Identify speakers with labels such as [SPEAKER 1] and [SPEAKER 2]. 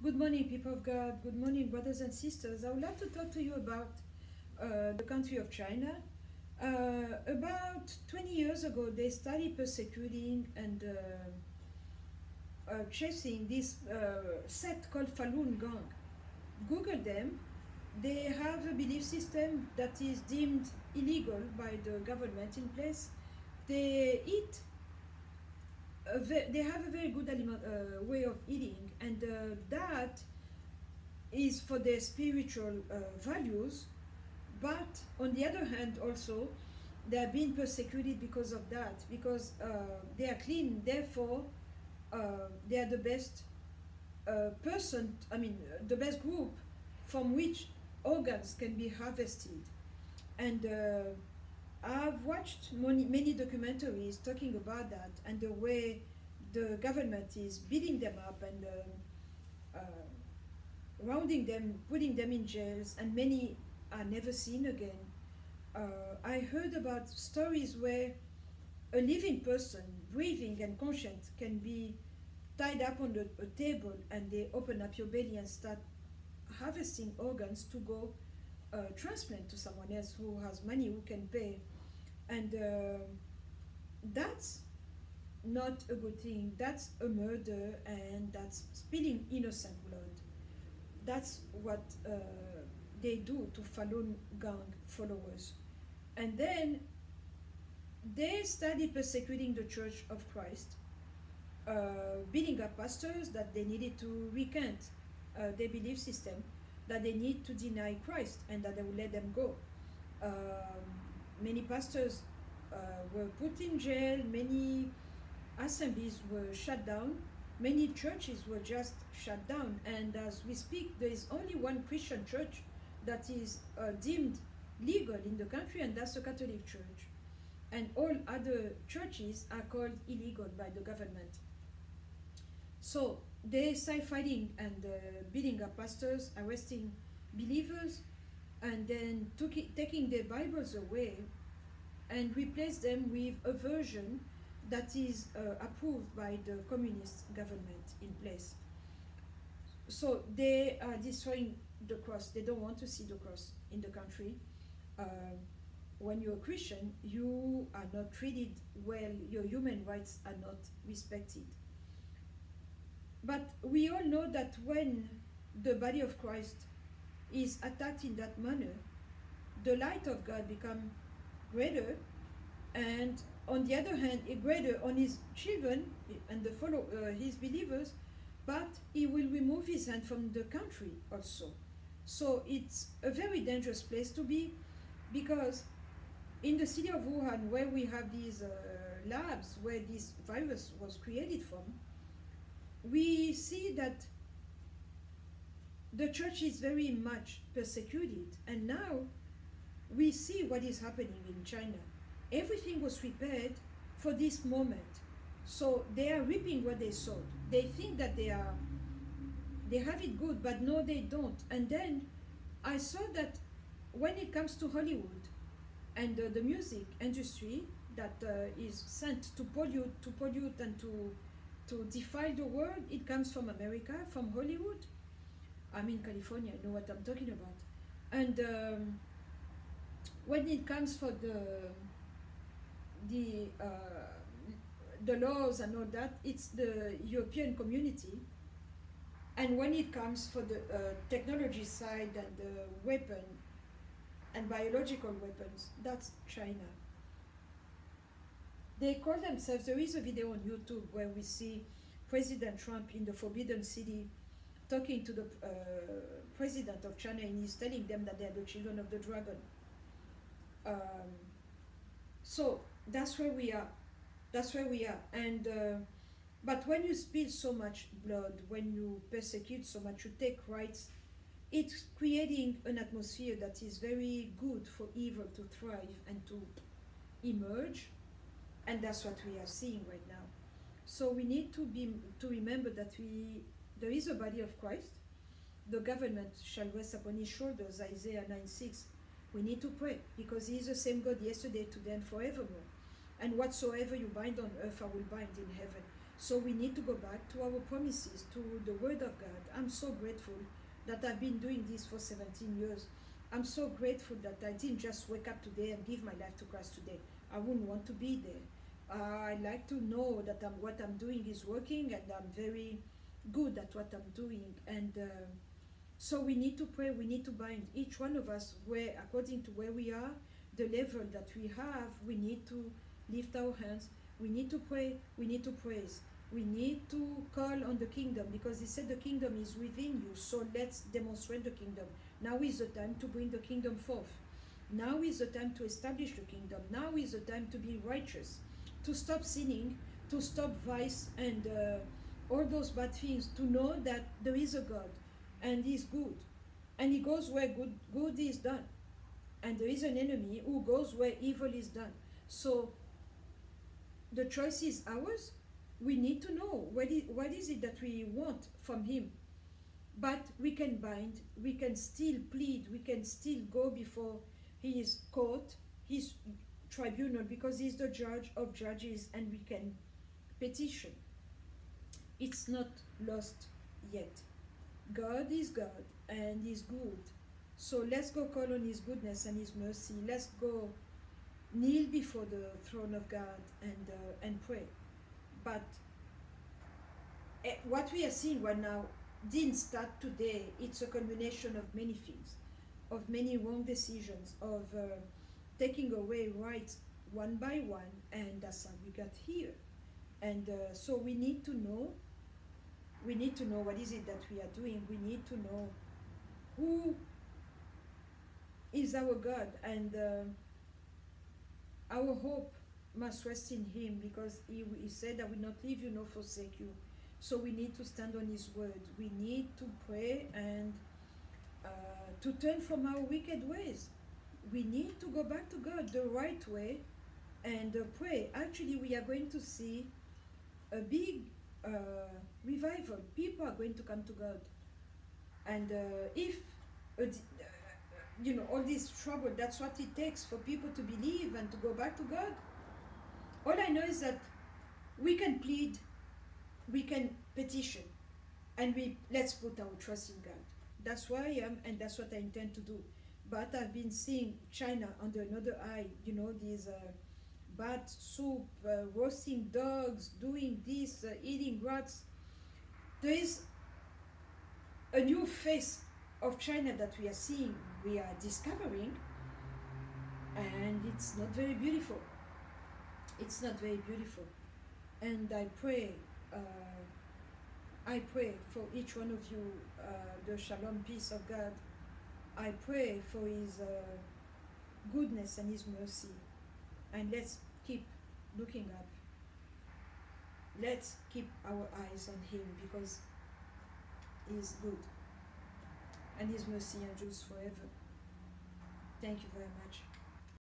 [SPEAKER 1] Good morning, people of God. Good morning, brothers and sisters. I would like to talk to you about the country of China. About 20 years ago, they started persecuting and chasing this sect called Falun Gong. Google them. They have a belief system that is deemed illegal by the government in place. They eat they have a very good way of eating, and that is for their spiritual values. But on the other hand, also, they are being persecuted because of that, because they are clean, therefore, they are the best the best group from which organs can be harvested. And I've watched many documentaries talking about that and the way the government is beating them up and rounding them, putting them in jails, and many are never seen again. I heard about stories where a living person, breathing and conscious, can be tied up on a table, and they open up your belly and start harvesting organs to go transplant to someone else who has money, who can pay. And that's not a good thing. That's a murder, and that's spilling innocent blood. That's what they do to Falun Gong followers. And then they started persecuting the Church of Christ, beating up pastors that they needed to recant their belief system, that they need to deny Christ, and that they will let them go. Many pastors were put in jail, many assemblies were shut down, many churches were just shut down, and as we speak, there is only one Christian church that is deemed legal in the country, and that's the Catholic Church. And all other churches are called illegal by the government. So they start fighting and beating up pastors, arresting believers, and then taking their Bibles away and replace them with a version that is approved by the communist government in place. So they are destroying the cross. They don't want to see the cross in the country. When you're a Christian, you are not treated well, your human rights are not respected. But we all know that when the body of Christ is attacked in that manner, the light of God becomes greater, and on the other hand, greater on his children and his believers, but he will remove his hand from the country also. So it's a very dangerous place to be, because in the city of Wuhan, where we have these labs where this virus was created from, we see that the church is very much persecuted, and now we see what is happening in China. Everything was prepared for this moment, so they are reaping what they sowed. They think that they have it good, but no, they don't. And then I saw that when it comes to Hollywood and the music industry that is sent to pollute and to defile the world, it comes from America, from Hollywood. I'm in California, I know what I'm talking about. And when it comes for the laws and all that, it's the European community. And when it comes for the technology side and the weapon and biological weapons, that's China. They call themselves, there is a video on YouTube where we see President Trump in the Forbidden City talking to the president of China, and he's telling them that they are the children of the dragon. So that's where we are. That's where we are. And but when you spill so much blood, when you persecute so much, you take rights, it's creating an atmosphere that is very good for evil to thrive and to emerge. And that's what we are seeing right now. So we need to remember that there is a body of Christ. The government shall rest upon his shoulders, Isaiah 9:6. We need to pray, because he is the same God yesterday, today, and forevermore. And whatsoever you bind on earth, I will bind in heaven. So we need to go back to our promises, to the Word of God. I'm so grateful that I've been doing this for 17 years. I'm so grateful that I didn't just wake up today and give my life to Christ today. I wouldn't want to be there. I like to know that what I'm doing is working, and I'm very good at what I'm doing. And so we need to pray, we need to bind each one of us where, according to where we are, the level that we have, we need to lift our hands, we need to pray, we need to praise, we need to call on the kingdom, because he said the kingdom is within you. So let's demonstrate the kingdom. Now is the time to bring the kingdom forth. Now is the time to establish the kingdom. Now is the time to be righteous, to stop sinning, to stop vice and all those bad things, to know that there is a God and he's good, and he goes where good is done, and there is an enemy who goes where evil is done. So the choice is ours. We need to know what is it that we want from him. But we can bind, we can still plead, we can still go before his court, his tribunal, because he's the judge of judges, and we can petition. It's not lost yet. God is God and he's good. So let's go call on his goodness and his mercy. Let's go kneel before the throne of God and pray. But what we are seeing right now didn't start today. It's a culmination of many things, of many wrong decisions, of taking away rights one by one, and that's how we got here. And so we need to know what is it that we are doing. We need to know who is our God, and our hope must rest in him, because he said, I will not leave you nor forsake you. So we need to stand on his word. We need to pray and to turn from our wicked ways. We need to go back to God the right way and pray. Actually, we are going to see a big revival. People are going to come to God. And if all this trouble, that's what it takes for people to believe and to go back to God. All I know is that we can plead, we can petition, and let's put our trust in God. That's where I am, and that's what I intend to do. But I've been seeing China under another eye, these bat soup, roasting dogs, doing this, eating rats. There is a new face of China that we are seeing, we are discovering, and it's not very beautiful. It's not very beautiful. And I pray for each one of you, the shalom peace of God. I pray for his goodness and his mercy. And let's keep looking up. Let's keep our eyes on him, because he is good. And his mercy endures forever. Thank you very much.